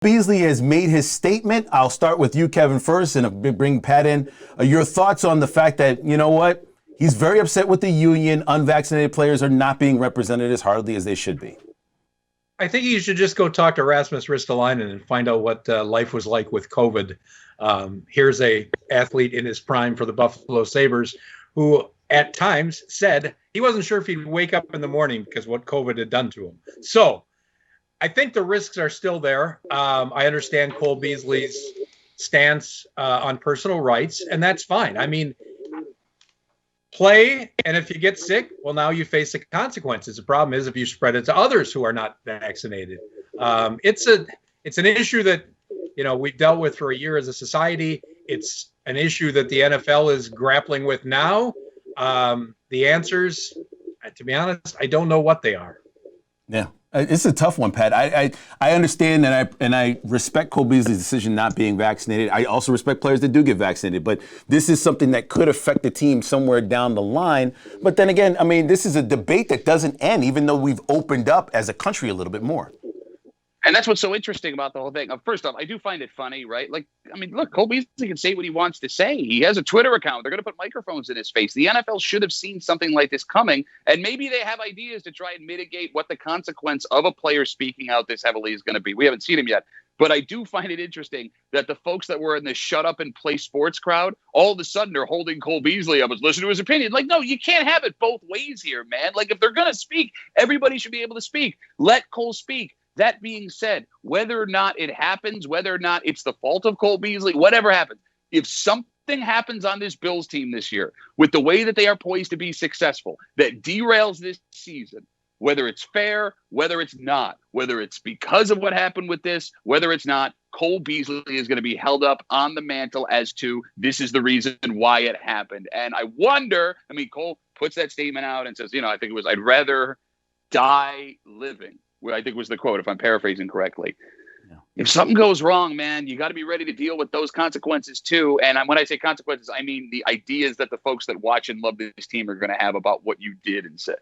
Beasley has made his statement. I'll start with you, Kevin, first, and bring Pat in. Your thoughts on the fact that, you know what, he's very upset with the union. Unvaccinated players are not being represented as hardly as they should be. I think you should just go talk to Rasmus Ristolainen and find out what life was like with COVID. Here's a athlete in his prime for the Buffalo Sabres who at times said he wasn't sure if he'd wake up in the morning because what COVID had done to him. So I think the risks are still there. I understand Cole Beasley's stance on personal rights, and that's fine. I mean, play, and if you get sick, well, now you face the consequences. The problem is if you spread it to others who are not vaccinated. It's an issue that, you know, we've dealt with for a year as a society. It's an issue that the NFL is grappling with now. The answers, to be honest, I don't know what they are. Yeah. It's a tough one, Pat. I understand and I respect Cole Beasley's decision not being vaccinated. I also respect players that do get vaccinated, but this is something that could affect the team somewhere down the line. But then again, I mean, this is a debate that doesn't end, even though we've opened up as a country a little bit more. And that's what's so interesting about the whole thing. First off, I do find it funny, right? Like, I mean, look, Cole Beasley can say what he wants to say. He has a Twitter account. They're going to put microphones in his face. The NFL should have seen something like this coming. And maybe they have ideas to try and mitigate what the consequence of a player speaking out this heavily is going to be. We haven't seen him yet. But I do find it interesting that the folks that were in the shut up and play sports crowd, all of a sudden are holding Cole Beasley up as listen to his opinion. Like, no, you can't have it both ways here, man. Like, if they're going to speak, everybody should be able to speak. Let Cole speak. That being said, whether or not it happens, whether or not it's the fault of Cole Beasley, whatever happens, if something happens on this Bills team this year with the way that they are poised to be successful, that derails this season, whether it's fair, whether it's not, whether it's because of what happened with this, whether it's not, Cole Beasley is going to be held up on the mantle as to this is the reason why it happened. And I wonder, I mean, Cole puts that statement out and says, you know, I think it was, I'd rather die living. I think was the quote, if I'm paraphrasing correctly. Yeah. If something goes wrong, man, you got to be ready to deal with those consequences too. And when I say consequences, I mean the ideas that the folks that watch and love this team are going to have about what you did and said.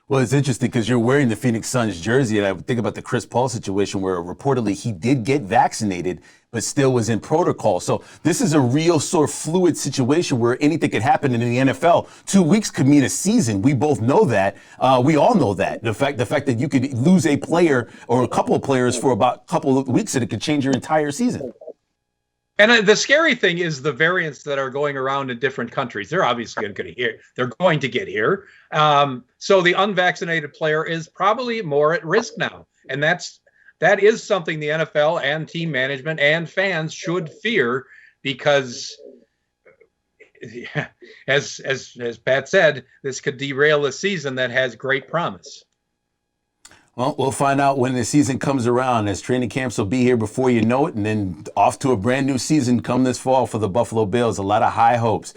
Well, it's interesting because you're wearing the Phoenix Suns jersey, and I think about the Chris Paul situation where reportedly he did get vaccinated, but still was in protocol. So this is a real sort of fluid situation where anything could happen in the NFL. 2 weeks could mean a season. We both know that. We all know that. The fact that you could lose a player or a couple of players for about a couple of weeks and it could change your entire season. And the scary thing is the variants that are going around in different countries. They're obviously going to get here. They're going to get here. So the unvaccinated player is probably more at risk now. And that is something the NFL and team management and fans should fear because, as Pat said, this could derail a season that has great promise. Well, we'll find out when the season comes around, as training camps will be here before you know it, and then off to a brand new season come this fall for the Buffalo Bills. A lot of high hopes.